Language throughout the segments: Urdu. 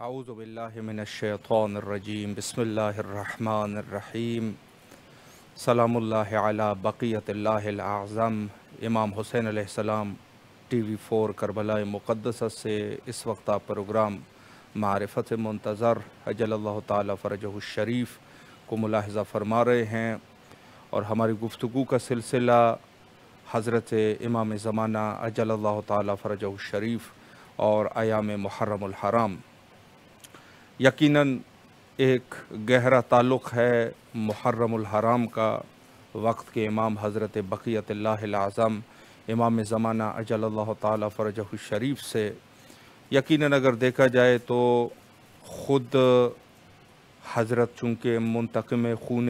اعوذ باللہ من الشیطان الرجیم بسم اللہ الرحمن الرحیم سلام اللہ علی بقیت اللہ الاعظم امام حسین علیہ السلام ٹی وی 4 کربلا مقدسہ سے اس وقت آپ پروگرام معرفت منتظر اجل اللہ تعالی فرجہ الشریف کو ملاحظہ فرما رہے ہیں، اور ہماری گفتگو کا سلسلہ حضرت امام زمانہ اجل اللہ تعالی فرجہ الشریف اور ایام محرم الحرام۔ یقیناً ایک گہرا تعلق ہے محرم الحرام کا وقت کے امام حضرت بقیت اللہ الاعظم امام زمانہ اجل اللہ تعالی فرجہ الشریف سے۔ یقیناً اگر دیکھا جائے تو خود حضرت چونکہ منتقم خون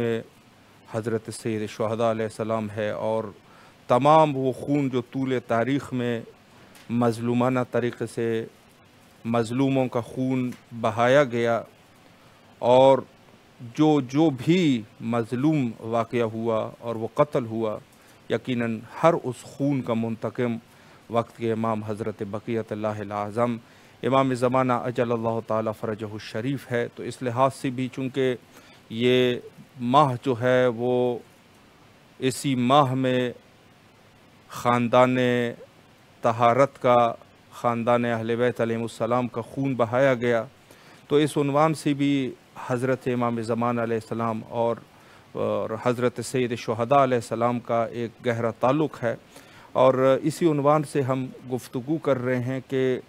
حضرت سید شہداء علیہ السلام ہے، اور تمام وہ خون جو طول تاریخ میں مظلومانہ طریقے سے مظلوموں کا خون بہایا گیا، اور جو بھی مظلوم واقعہ ہوا اور وہ قتل ہوا، یقیناً ہر اس خون کا منتقم وقت کے امام حضرت بقیت اللہ الاعظم امام زمانہ اجل اللہ تعالی فرجہ الشریف ہے۔ تو اس لحاظ سے بھی چونکہ یہ ماہ جو ہے وہ اسی ماہ میں خاندان طہارت کا، خاندان اہل بیت علیہ السلام کا خون بہایا گیا، تو اس عنوان سے بھی حضرت امام زمانہ علیہ السلام اور حضرت سید شہداء علیہ السلام کا ایک گہرا تعلق ہے، اور اسی عنوان سے ہم گفتگو کر رہے ہیں کہ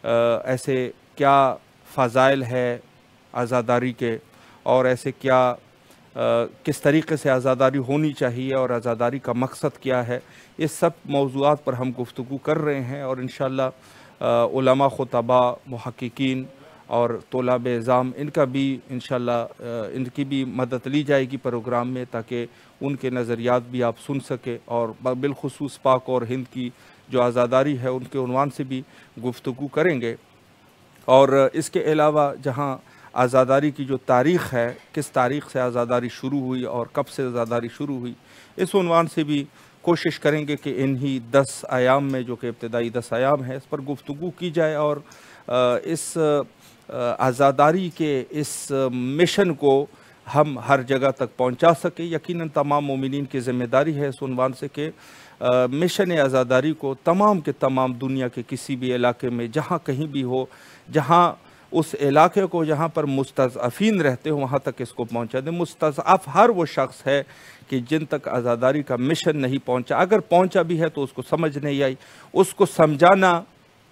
ایسے کیا فضائل ہے عزاداری کے، اور ایسے کیا کس طریقے سے عزاداری ہونی چاہیے اور عزاداری کا مقصد کیا ہے۔ اس سب موضوعات پر ہم گفتگو کر رہے ہیں، اور انشاءاللہ علماء، خطباء، محققین اور طلاب اعظام ان کا بھی انشاءاللہ ان کی بھی مدد لی جائے گی پروگرام میں، تاکہ ان کے نظریات بھی آپ سن سکیں، اور بالخصوص پاک اور ہند کی جو عزاداری ہے ان کے عنوان سے بھی گفتگو کریں گے۔ اور اس کے علاوہ جہاں عزاداری کی جو تاریخ ہے، کس تاریخ سے عزاداری شروع ہوئی اور کب سے عزاداری شروع ہوئی، اس عنوان سے بھی کوشش کریں گے کہ انہی 10 ایام میں، جو کہ ابتدائی 10 ایام ہے، اس پر گفتگو کی جائے، اور اس عزاداری کے اس مشن کو ہم ہر جگہ تک پہنچا سکیں۔ یقیناً تمام مومنین کی ذمہ داری ہے اس عنوان سے کہ مشن عزاداری کو تمام کے تمام دنیا کے کسی بھی علاقے میں جہاں کہیں بھی ہو، جہاں اس علاقے کو جہاں پر مستضعفین رہتے ہوں وہاں تک اس کو پہنچا دیں۔ مستضعف ہر وہ شخص ہے کہ جن تک عزاداری کا مشن نہیں پہنچا، اگر پہنچا بھی ہے تو اس کو سمجھ نہیں آئی، اس کو سمجھانا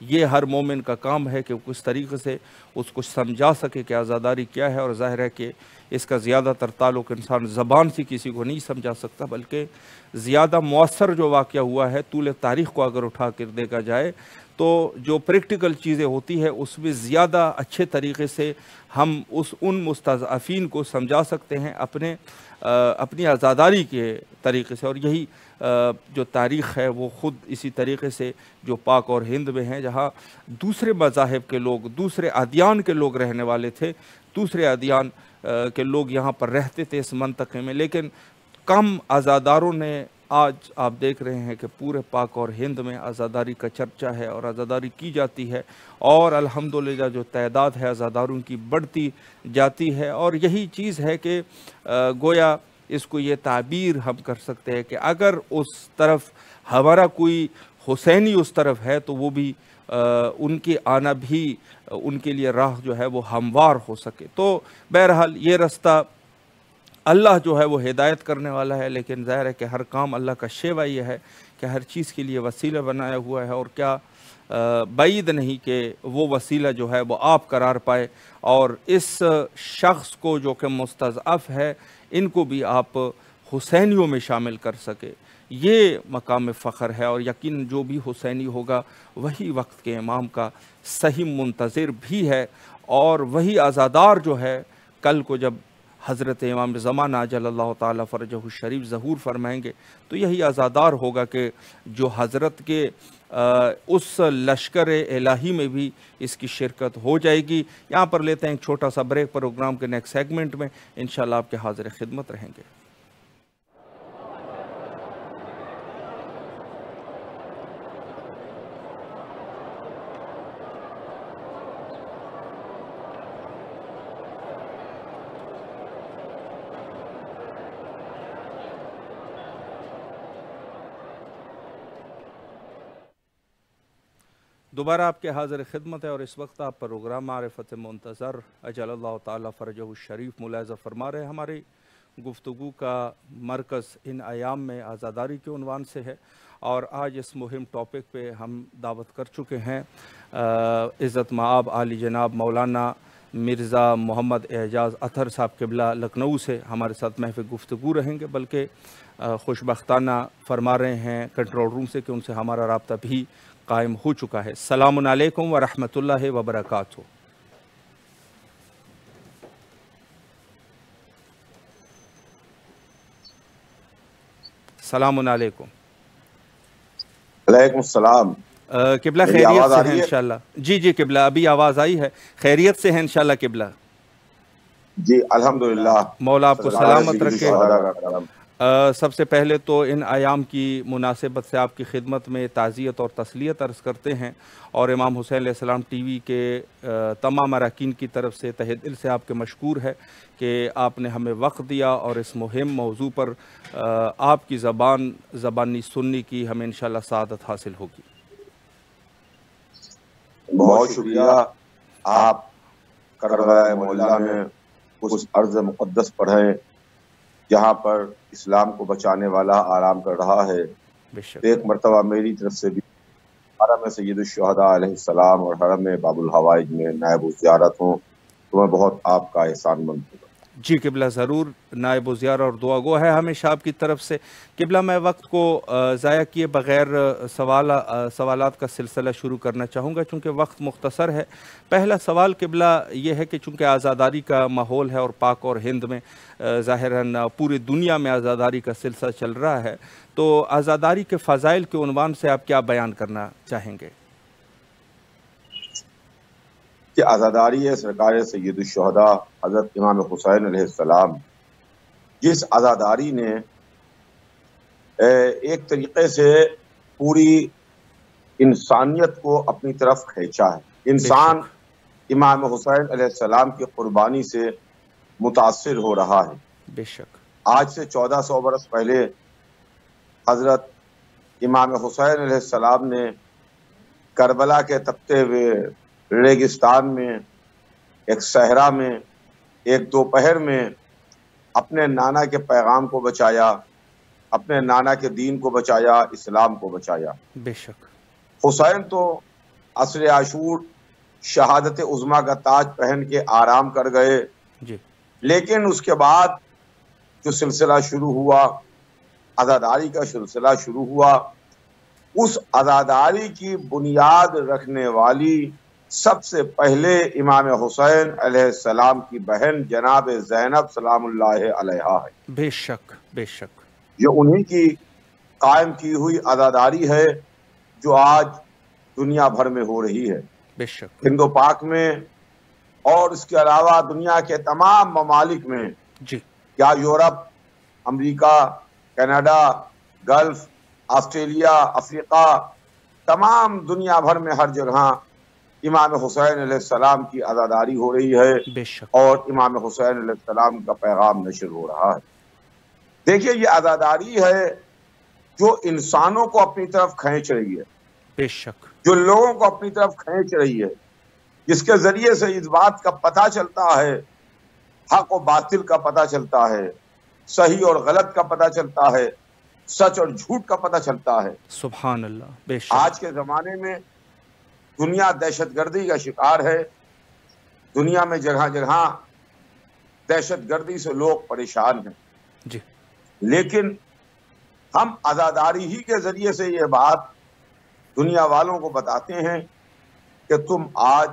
یہ ہر مومن کا کام ہے کہ وہ کس طریقے سے اس کو سمجھا سکے کہ عزاداری کیا ہے۔ اور ظاہر ہے کہ اس کا زیادہ تر تعلق انسان زبان سے کسی کو نہیں سمجھا سکتا، بلکہ زیادہ مؤثر جو واقعہ ہوا ہے طول تاریخ کو اگر اٹھا کر دیکھا جائے تو جو پریکٹیکل چیزیں ہوتی ہے اس میں زیادہ اچھے طریقے سے ہم ان مستضعفین کو سمجھا سکتے ہیں اپنی عزاداری کے طریقے سے۔ اور یہی جو تاریخ ہے وہ خود اسی طریقے سے جو پاک اور ہند میں ہیں، جہاں دوسرے مذاہب کے لوگ، دوسرے ادیان کے لوگ رہنے والے تھے، دوسرے ادیان کے لوگ یہاں پر رہتے تھے اس منطقے میں، لیکن کم عزاداروں نے، آج آپ دیکھ رہے ہیں کہ پورے پاک اور ہند میں عزاداری کا چرچا ہے اور عزاداری کی جاتی ہے، اور الحمدللہ جو تعداد ہے عزاداروں کی بڑھتی جاتی ہے۔ اور یہی چیز ہے کہ گویا اس کو یہ تعبیر ہم کر سکتے ہیں کہ اگر اس طرف ہمارا کوئی حسینی اس طرف ہے تو وہ بھی ان کے آنا بھی ان کے لیے راہ جو ہے وہ ہموار ہو سکے۔ تو بہرحال یہ رستہ اللہ جو ہے وہ ہدایت کرنے والا ہے، لیکن ظاہر ہے کہ ہر کام اللہ کا شیوا یہ ہے کہ ہر چیز کے لیے وسیلہ بنایا ہوا ہے، اور کیا بعید نہیں کہ وہ وسیلہ جو ہے وہ آپ قرار پائے، اور اس شخص کو جو کہ مستضعف ہے ان کو بھی آپ حسینیوں میں شامل کر سکے۔ یہ مقام فخر ہے، اور یقین جو بھی حسینی ہوگا وہی وقت کے امام کا صحیح منتظر بھی ہے، اور وہی عزادار جو ہے کل کو جب حضرت امام زمانہ اجل اللہ تعالی فرجہ الشریف ظہور فرمائیں گے تو یہی عزادار ہوگا کہ جو حضرت کے اس لشکر الہی میں بھی اس کی شرکت ہو جائے گی۔ یہاں پر لیتے ہیں ایک چھوٹا سا بریک، پروگرام کے نیکسٹ سیگمنٹ میں انشاءاللہ آپ کے حاضر خدمت رہیں گے۔ دوبارہ آپ کے حاضر خدمت ہے اور اس وقت آپ پروگرام معرفت منتظر اجل اللہ تعالیٰ فرجہ الشریف ملاحظہ فرما رہے ہیں۔ ہماری گفتگو کا مرکز ان ایام میں عزاداری کے عنوان سے ہے، اور آج اس مہم ٹاپک پہ ہم دعوت کر چکے ہیں عزت مآب عالی جناب مولانا مرزا محمد اعجاز اطہر صاحب قبلہ لکھنؤ سے ہمارے ساتھ محفل گفتگو رہیں گے، بلکہ خوشبختانہ فرما رہے ہیں کنٹرول روم سے کہ ان سے ہمارا رابطہ بھی قائم ہو چکا ہے۔ السلام علیکم ورحمۃ اللہ وبرکاتہ۔ السلام علیکم۔ وعلیکم السلام۔ قبلہ خیریت سے ہیں انشاءاللہ؟ جی قبلہ ابھی آواز آئی ہے، خیریت سے ہیں انشاءاللہ قبلہ؟ جی الحمدللہ، مولا آپ کو سلامت رکھے۔ سب سے پہلے تو ان ایام کی مناسبت سے آپ کی خدمت میں تعزیت اور تسلیت عرض کرتے ہیں، اور امام حسین علیہ السلام ٹی وی کے تمام اراکین کی طرف سے تہہ دل سے آپ کے مشکور ہے کہ آپ نے ہمیں وقت دیا، اور اس مہم موضوع پر آپ کی زبانی سننے کی ہمیں انشاءاللہ سعادت حاصل ہوگی۔ بہت شکریہ۔ آپ کربلا مولا میں اس ارض مقدس پر ہیں جہاں پر اسلام کو بچانے والا آرام کر رہا ہے۔ ایک مرتبہ میری طرف سے بھی حرم سید الشہداء علیہ السلام اور حرم باب الحوائج میں نائب زیارت ہوں تو میں بہت آپ کا احسان مند ہوں۔ جی قبلہ ضرور، نائب و زیارہ اور دعا گو ہے ہمیشہ آپ کی طرف سے۔ قبلہ میں وقت کو ضائع کیے بغیر سوالات کا سلسلہ شروع کرنا چاہوں گا چونکہ وقت مختصر ہے۔ پہلا سوال قبلہ یہ ہے کہ چونکہ آزاداری کا ماحول ہے اور پاک اور ہند میں ظاہراً پوری دنیا میں آزاداری کا سلسلہ چل رہا ہے، تو آزاداری کے فضائل کے عنوان سے آپ کیا بیان کرنا چاہیں گے؟ کہ آزاداری ہے سرکار سید الشہداء حضرت امام حسین علیہ السلام، جس آزاداری نے ایک طریقے سے پوری انسانیت کو اپنی طرف کھینچا ہے۔ انسان امام حسین علیہ السلام کی قربانی سے متاثر ہو رہا ہے۔ بے شک آج سے 1400 برس پہلے حضرت امام حسین علیہ السلام نے کربلا کے تپتے ہوئے ریگستان میں، ایک صحرا میں، ایک دوپہر میں اپنے نانا کے پیغام کو بچایا، اپنے نانا کے دین کو بچایا، اسلام کو بچایا۔ بے شک حسین تو عصر عاشور شہادت عظمیٰ کا تاج پہن کے آرام کر گئے، جی، لیکن اس کے بعد جو سلسلہ شروع ہوا، آزاداری کا سلسلہ شروع ہوا، اس آزاداری کی بنیاد رکھنے والی سب سے پہلے امام حسین علیہ السلام کی بہن جناب زینب سلام اللہ علیہا ہے۔ بے شک بے شک، یہ انہی کی قائم کی ہوئی آزاداری ہے جو آج دنیا بھر میں ہو رہی ہے، بے شک، ہند و پاک میں اور اس کے علاوہ دنیا کے تمام ممالک میں، جی، کیا یورپ، امریکہ، کینیڈا، گلف، آسٹریلیا، افریقہ، تمام دنیا بھر میں ہر جگہ امام حسین علیہ السلام کی آزاداری ہو رہی ہے، بے شک، اور امام حسین علیہ السلام کا پیغام نشر ہو رہا ہے۔ دیکھیے یہ آزاداری ہے جو انسانوں کو اپنی طرف کھینچ رہی ہے، بے شک، جو لوگوں کو اپنی طرف کھینچ رہی ہے، جس کے ذریعے سے اس بات کا پتہ چلتا ہے، حق و باطل کا پتہ چلتا ہے، صحیح اور غلط کا پتہ چلتا ہے، سچ اور جھوٹ کا پتہ چلتا ہے۔ سبحان اللہ، بے شک، آج کے زمانے میں دنیا دہشت گردی کا شکار ہے، دنیا میں جگہ جگہ دہشت گردی سے لوگ پریشان ہیں، جی، لیکن ہم آزاداری ہی کے ذریعے سے یہ بات دنیا والوں کو بتاتے ہیں کہ تم آج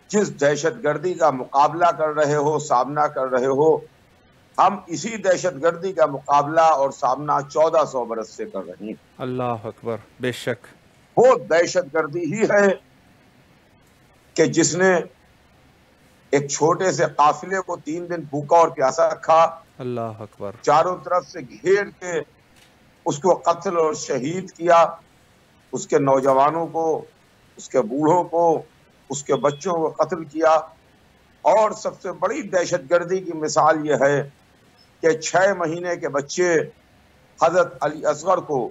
جس دہشت گردی کا مقابلہ کر رہے ہو، سامنا کر رہے ہو، ہم اسی دہشت گردی کا مقابلہ اور سامنا 1400 برس سے کر رہے ہیں۔ اللہ اکبر، بے شک، وہ دہشت گردی ہی ہے کہ جس نے ایک چھوٹے سے قافلے کو 3 دن بھوکا اور پیاسا رکھا، اللہ اکبر، چاروں طرف سے گھیر کے اس کو قتل اور شہید کیا، اس کے نوجوانوں کو، اس کے بوڑھوں کو، اس کے بچوں کو قتل کیا۔ اور سب سے بڑی دہشت گردی کی مثال یہ ہے کہ 6 مہینے کے بچے حضرت علی اصغر کو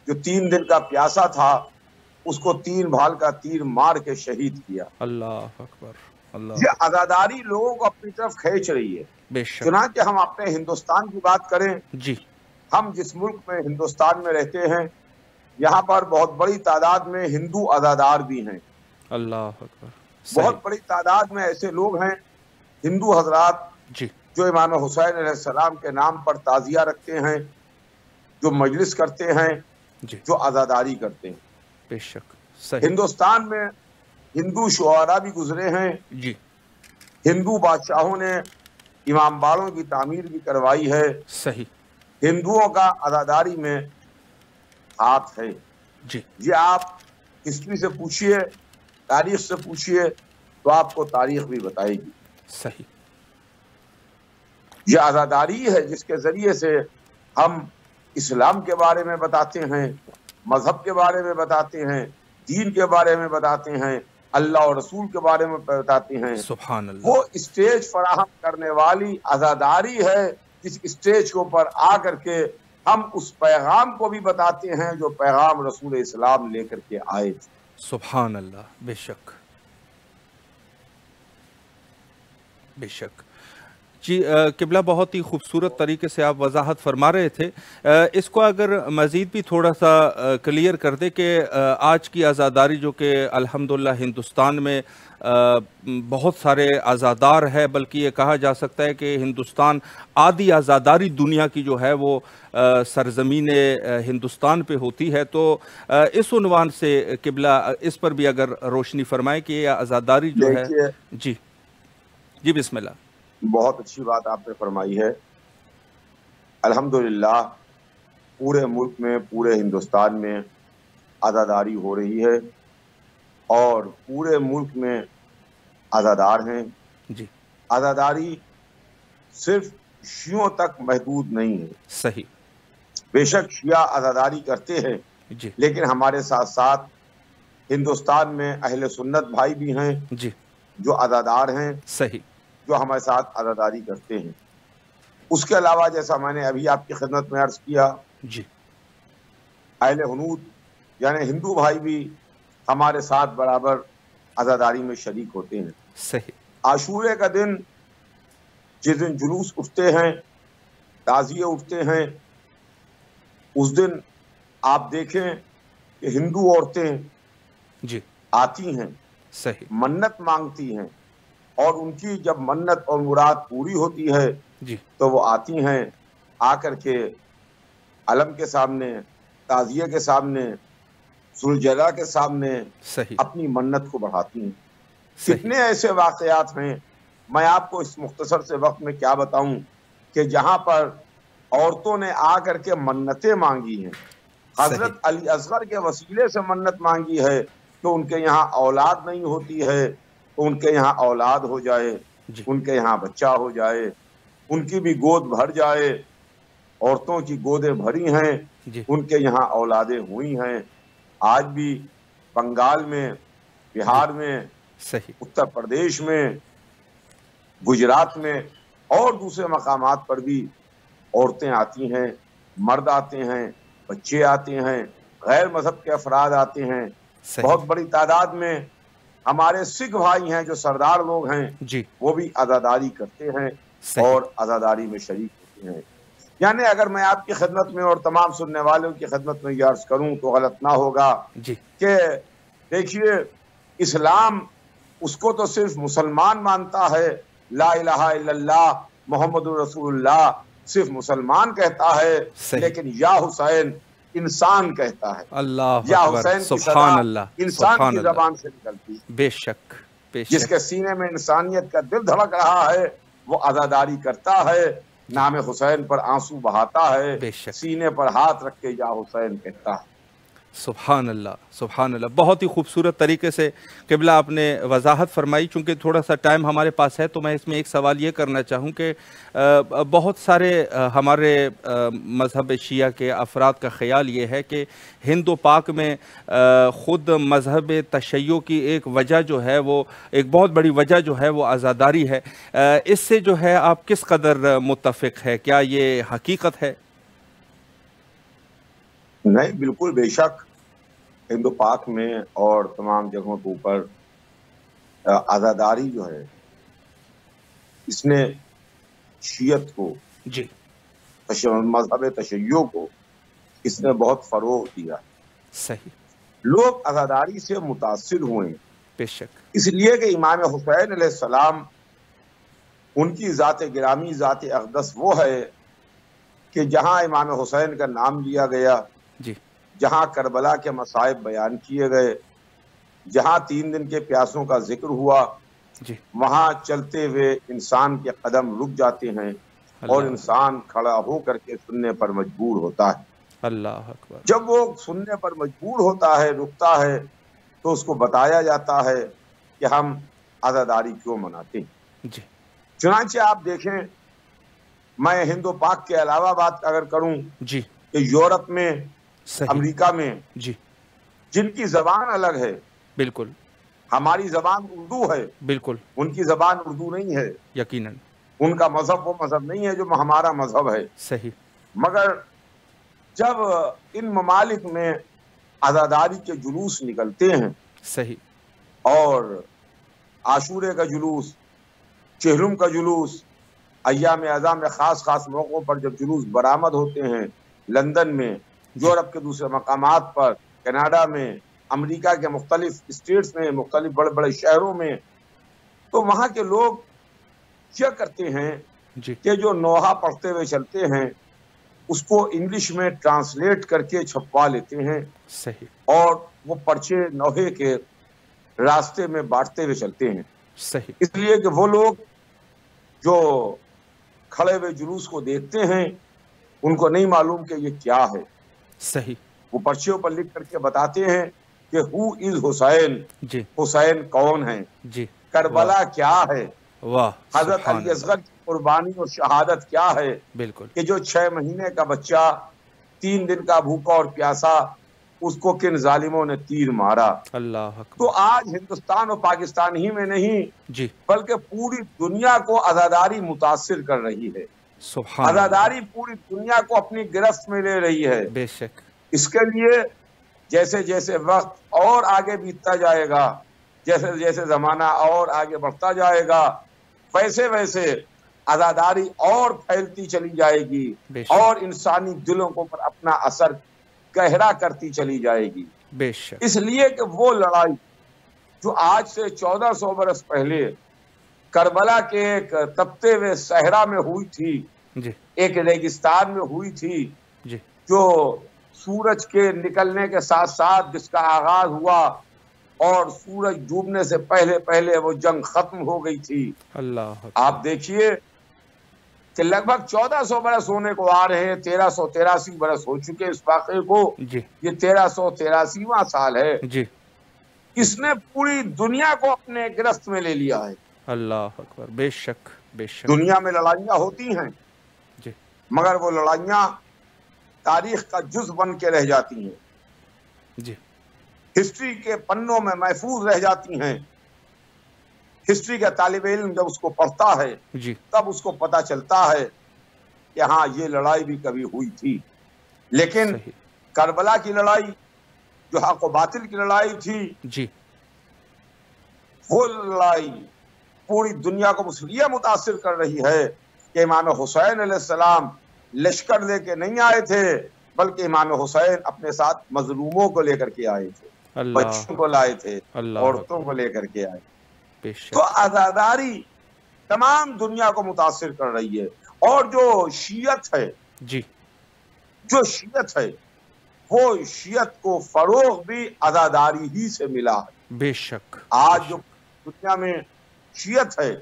جو 3 دن کا پیاسا تھا، اس کو 3 بھال کا تیر مار کے شہید کیا۔ اللہ اکبر، اللہ یہ عزاداری لوگوں کو اپنی طرف کھینچ رہی ہے۔ بے شک۔ چنانچہ ہم اپنے ہندوستان کی بات کریں، جی ہم جس ملک میں ہندوستان میں رہتے ہیں یہاں پر بہت بڑی تعداد میں ہندو عزادار بھی ہیں۔ اللہ اکبر، بہت بڑی تعداد میں ایسے لوگ ہیں ہندو حضرات جی جو امام حسین علیہ السلام کے نام پر تعزیہ رکھتے ہیں، جو مجلس کرتے ہیں، جی جو عزاداری کرتے ہیں۔ بے شک، صحیح، ہندوستان میں ہندو شعراء بھی گزرے ہیں، جی ہندو بادشاہوں نے امام باڑوں کی تعمیر بھی کروائی ہے۔ صحیح، ہندوؤں کا عزاداری میں ہاتھ ہے۔ جی یہ آپ ہسٹری سے پوچھئے، تاریخ سے پوچھئے تو آپ کو تاریخ بھی بتائے گی۔ صحیح، یہ عزاداری ہے جس کے ذریعے سے ہم اسلام کے بارے میں بتاتے ہیں، مذہب کے بارے میں بتاتے ہیں، دین کے بارے میں بتاتے ہیں، اللہ اور رسول کے بارے میں بتاتے ہیں۔ سبحان اللہ، وہ اسٹیج فراہم کرنے والی عزاداری ہے جس اسٹیج کے اوپر آ کر کے ہم اس پیغام کو بھی بتاتے ہیں جو پیغام رسول اسلام لے کر کے آئے تھے۔ سبحان اللہ، بے شک، بے شک۔ جی قبلہ، بہت ہی خوبصورت طریقے سے آپ وضاحت فرما رہے تھے۔ اس کو اگر مزید بھی تھوڑا سا کلیئر کر دے کہ آج کی عزاداری جو کہ الحمدللہ ہندوستان میں بہت سارے عزادار ہے، بلکہ یہ کہا جا سکتا ہے کہ ہندوستان آدھی عزاداری دنیا کی جو ہے وہ سرزمین ہندوستان پہ ہوتی ہے، تو اس عنوان سے قبلہ اس پر بھی اگر روشنی فرمائے کہ یہ عزاداری جو ہے۔ جی جی بسم اللہ۔ بہت اچھی بات آپ نے فرمائی ہے۔ الحمدللہ پورے ملک میں، پورے ہندوستان میں عزاداری ہو رہی ہے اور پورے ملک میں عزادار ہیں۔ جی عزاداری صرف شیعوں تک محدود نہیں ہے۔ صحیح، بے شک شیعہ عزاداری کرتے ہیں، جی لیکن ہمارے ساتھ ساتھ ہندوستان میں اہل سنت بھائی بھی ہیں جی جو عزادار ہیں، صحیح، جو ہمارے ساتھ عزاداری کرتے ہیں۔ اس کے علاوہ جیسا میں نے ابھی آپ کی خدمت میں عرض کیا، جی اہل حنود یعنی ہندو بھائی بھی ہمارے ساتھ برابر عزاداری میں شریک ہوتے ہیں۔ صحیح، عاشورے کا دن جس دن جلوس اٹھتے ہیں، تعزیے اٹھتے ہیں، اس دن آپ دیکھیں کہ ہندو عورتیں جی آتی ہیں، صحیح، منت مانگتی ہیں، اور ان کی جب منت اور مراد پوری ہوتی ہے جی تو وہ آتی ہیں، آ کر کے علم کے سامنے، تعزیے کے سامنے، ذوالجلالہ کے سامنے صحیح، اپنی منت کو بڑھاتی ہیں۔ صحیح، کتنے ایسے واقعات ہیں، میں آپ کو اس مختصر سے وقت میں کیا بتاؤں کہ جہاں پر عورتوں نے آ کر کے منتیں مانگی ہیں، حضرت علی اصغر کے وسیلے سے منت مانگی ہے کہ ان کے یہاں اولاد نہیں ہوتی ہے تو ان کے یہاں اولاد ہو جائے، جی ان کے یہاں بچہ ہو جائے، ان کی بھی گود بھر جائے۔ عورتوں کی گودیں بھری ہیں، جی ان کے یہاں اولادیں ہوئی ہیں۔ آج بھی بنگال میں، بہار میں، صحیح، اتر پردیش میں، گجرات میں اور دوسرے مقامات پر بھی عورتیں آتی ہیں، مرد آتے ہیں، بچے آتے ہیں، غیر مذہب کے افراد آتے ہیں۔ صحیح، بہت بڑی تعداد میں ہمارے سکھ بھائی ہیں جو سردار لوگ ہیں، جی وہ بھی عزاداری کرتے ہیں صحیح، اور عزاداری میں شریک ہوتے ہیں۔ یعنی اگر میں آپ کی خدمت میں اور تمام سننے والوں کی خدمت میں یہ عرض کروں تو غلط نہ ہوگا جی کہ دیکھیے، اسلام اس کو تو صرف مسلمان مانتا ہے، لا الہ الا اللہ محمد رسول اللہ صرف مسلمان کہتا ہے، صحیح، لیکن یا حسین انسان کہتا ہے۔ اللہ یا اکبر، حسین کی سبحان صدا اللہ، انسان سبحان کی اللہ، زبان سے نکلتی ہے۔ بے شک، بے جس شک، کے سینے میں انسانیت کا دل دھڑک رہا ہے وہ عزاداری کرتا ہے، نام حسین پر آنسو بہاتا ہے، بے شک، سینے پر ہاتھ رکھ کے یا حسین کہتا ہے۔ سبحان اللہ، سبحان اللہ، بہت ہی خوبصورت طریقے سے قبلہ آپ نے وضاحت فرمائی۔ چونکہ تھوڑا سا ٹائم ہمارے پاس ہے تو میں اس میں ایک سوال یہ کرنا چاہوں کہ بہت سارے ہمارے مذہب شیعہ کے افراد کا خیال یہ ہے کہ ہند و پاک میں خود مذہب تشیع کی ایک وجہ جو ہے وہ ایک بہت بڑی وجہ جو ہے وہ عزاداری ہے۔ اس سے جو ہے آپ کس قدر متفق ہے؟ کیا یہ حقیقت ہے؟ نہیں، بالکل بے شک ہند و پاک میں اور تمام جگہوں کے اوپر عزاداری جو ہے اس نے شیعت کو، جی مذہب تشیع کو اس نے بہت فروغ دیا۔ صحیح، لوگ عزاداری سے متاثر ہوئے بے شک، اس لیے کہ امام حسین علیہ السلام ان کی ذات گرامی، ذات اقدس وہ ہے کہ جہاں امام حسین کا نام لیا گیا، جی جہاں کربلا کے مصائب بیان کیے گئے، جہاں 3 دن کے پیاسوں کا ذکر ہوا، جی وہاں چلتے ہوئے انسان کے قدم رک جاتے ہیں اور اللہ انسان کھڑا ہو کر کے سننے پر مجبور ہوتا ہے۔ اللہ اکبر، جب وہ سننے پر مجبور ہوتا ہے، رکتا ہے، تو اس کو بتایا جاتا ہے کہ ہم عزاداری کیوں مناتے ہیں۔ جی چنانچہ آپ دیکھیں، میں ہند و پاک کے علاوہ بات اگر کروں جی کہ یورپ میں، صحیح، امریکہ میں جی جن کی زبان الگ ہے، بالکل ہماری زبان اردو ہے، بالکل، ان کی زبان اردو نہیں ہے، یقیناً، ان کا مذہب وہ مذہب نہیں ہے جو ہمارا مذہب ہے، صحیح، مگر جب ان ممالک میں عزاداری کے جلوس نکلتے ہیں صحیح، اور عاشورے کا جلوس، چہلم کا جلوس، ایام اعظا میں خاص خاص موقعوں پر جب جلوس برآمد ہوتے ہیں، لندن میں، جی یورپ کے دوسرے مقامات پر، کینیڈا میں، امریکہ کے مختلف اسٹیٹس میں، مختلف بڑے بڑے شہروں میں، تو وہاں کے لوگ کیا کرتے ہیں جی کہ جو نوحہ پڑھتے ہوئے چلتے ہیں اس کو انگلش میں ٹرانسلیٹ کر کے چھپوا لیتے ہیں صحیح، اور وہ پرچے نوحے کے راستے میں بانٹتے ہوئے چلتے ہیں، صحیح، اس لیے کہ وہ لوگ جو کھڑے ہوئے جلوس کو دیکھتے ہیں ان کو نہیں معلوم کہ یہ کیا ہے۔ صحیح، وہ پرچیوں پر لکھ کر کے بتاتے ہیں کہ ہو از حسین، جی حسین کون ہے، جی، کربلا کیا ہے، واہ، حضرت سبحان علی اللہ، اصغر کی قربانی اور شہادت کیا ہے بالکل، کہ جو 6 مہینے کا بچہ 3 دن کا بھوکا اور پیاسا اس کو کن ظالموں نے تیر مارا۔ اللہ تو اکبر، آج ہندوستان اور پاکستان ہی میں نہیں جی بلکہ پوری دنیا کو عزاداری متاثر کر رہی ہے، سبحان اللہ، عزاداری پوری دنیا کو اپنی گرفت میں لے رہی ہے۔ بے شک، اس کے لیے جیسے جیسے وقت اور آگے بیتتا جائے گا، جیسے جیسے زمانہ اور آگے بڑھتا جائے گا، ویسے ویسے عزاداری اور پھیلتی چلی جائے گی بے شک، اور انسانی دلوں کو پر اپنا اثر گہرا کرتی چلی جائے گی۔ بے شک، اس لیے کہ وہ لڑائی جو آج سے 1400 برس پہلے کربلا کے ایک تپتے ہوئے صحرا میں ہوئی تھی، جی ایک ریگستان میں ہوئی تھی، جی، جو سورج کے نکلنے کے ساتھ ساتھ جس کا آغاز ہوا اور سورج ڈوبنے سے پہلے پہلے وہ جنگ ختم ہو گئی تھی۔ اللہ آپ اکبر، دیکھیے کہ لگ بھگ 1400 برس ہونے کو آ رہے ہیں، 1383 برس ہو چکے اس واقعے کو، جی یہ 1383واں سال ہے، جی، اس نے پوری دنیا کو اپنے گرفت میں لے لیا ہے۔ اللہ اکبر، بے شک، بے شک، دنیا میں لڑائیاں ہوتی ہیں جی مگر وہ لڑائیاں تاریخ کا جز بن کے رہ جاتی ہیں، جی، ہسٹری کے پنوں میں محفوظ رہ جاتی ہیں۔ ہسٹری کا طالب علم جب اس کو پڑھتا ہے جی تب اس کو پتا چلتا ہے کہ ہاں یہ لڑائی بھی کبھی ہوئی تھی، لیکن صحیح، کربلا کی لڑائی جو حق و باطل کی لڑائی تھی، جی وہ لڑائی پوری دنیا کو یہ متاثر کر رہی ہے کہ امام حسین علیہ السلام لشکر لے کے نہیں آئے تھے بلکہ امام حسین اپنے ساتھ مظلوموں کو لے کر کے آئے تھے، اللہ، بچوں کو لائے تھے، اللہ عورتوں کو لے کر کے آئے۔ بے تو شک، عزاداری تمام دنیا کو متاثر کر رہی ہے، اور جو شیعت ہے، جی جو شیعت ہے وہ شیعت کو فروغ بھی عزاداری ہی سے ملا ہے۔ بے شک، آج جو دنیا میں شیعت ہے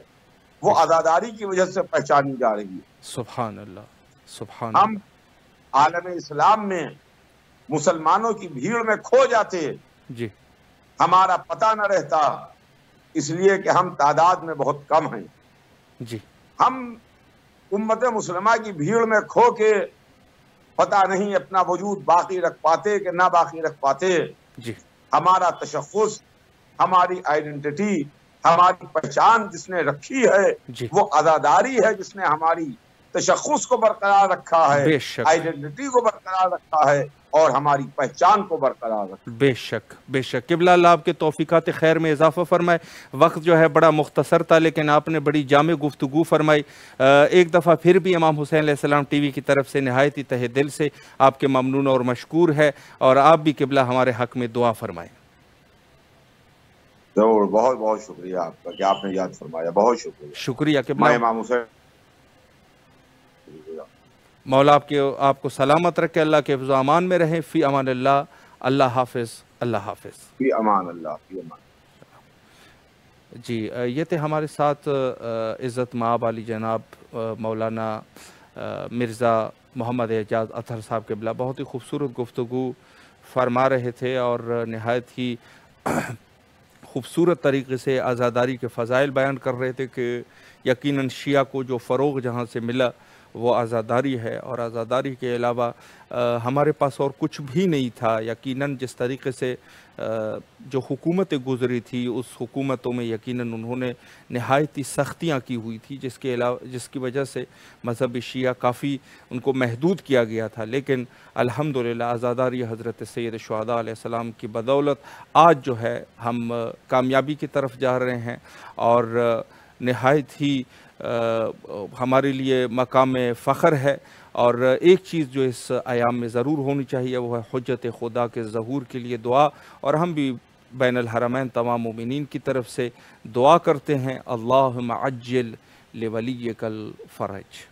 وہ عزاداری کی وجہ سے پہچانی جا رہی ہے۔ سبحان اللہ، سبحان ہم اللہ، عالم اسلام میں مسلمانوں کی بھیڑ میں کھو جاتے، جی ہمارا پتہ نہ رہتا، اس لیے کہ ہم تعداد میں بہت کم ہیں۔ جی ہم امت مسلمہ کی بھیڑ میں کھو کے پتہ نہیں اپنا وجود باقی رکھ پاتے کہ نہ باقی رکھ پاتے۔ جی ہمارا تشخص، ہماری آئیڈینٹی، ہماری پہچان جس نے رکھی ہے جی وہ عزاداری ہے جس نے ہماری تشخص کو برقرار رکھا ہے، بے شک آئیڈینٹی کو برقرار رکھا ہے اور ہماری پہچان کو برقرار رکھا ہے۔ بے شک بے شک۔ قبلہ اللہ آپ کے توفیقات خیر میں اضافہ فرمائے۔ وقت جو ہے بڑا مختصر تھا لیکن آپ نے بڑی جامع گفتگو فرمائی۔ ایک دفعہ پھر بھی امام حسین علیہ السلام ٹی وی کی طرف سے نہایت ہی تہ دل سے آپ کے ممنون اور مشکور ہے، اور آپ بھی قبلہ ہمارے حق میں دعا فرمائیں۔ ضرور، بہت بہت شکریہ آپ کا کہ آپ نے یاد فرمایا، بہت شکریہ۔ شکریہ میں قبلہ۔ امام حسین مولا آپ کو سلامت رکھے، اللہ کے حفظ و امان میں رہیں۔ فی امان اللہ، اللہ حافظ، اللہ حافظ۔ فی امان اللہ، فی امان۔ جی یہ تھے ہمارے ساتھ عزت مآب علی جناب مولانا مرزا محمد اعجاز اطہر صاحب قبلہ۔ بہت ہی خوبصورت گفتگو فرما رہے تھے اور نہایت ہی خوبصورت طریقے سے عزاداری کے فضائل بیان کر رہے تھے کہ یقیناً شیعہ کو جو فروغ جہاں سے ملا وہ عزاداری ہے، اور عزاداری کے علاوہ ہمارے پاس اور کچھ بھی نہیں تھا۔ یقیناً جس طریقے سے جو حکومتیں گزری تھی اس حکومتوں میں یقیناً انہوں نے نہایت ہی سختیاں کی ہوئی تھی، جس کی وجہ سے مذہب شیعہ کافی ان کو محدود کیا گیا تھا، لیکن الحمدللہ عزاداری حضرت سید الشہداء علیہ السلام کی بدولت آج جو ہے ہم کامیابی کی طرف جا رہے ہیں، اور نہایت ہی ہمارے لیے مقام فخر ہے۔ اور ایک چیز جو اس ایام میں ضرور ہونی چاہیے وہ ہے حجت خدا کے ظہور کے لیے دعا، اور ہم بھی بین الحرمین تمام مومنین کی طرف سے دعا کرتے ہیں، اللہم عجل لولیک الفرج۔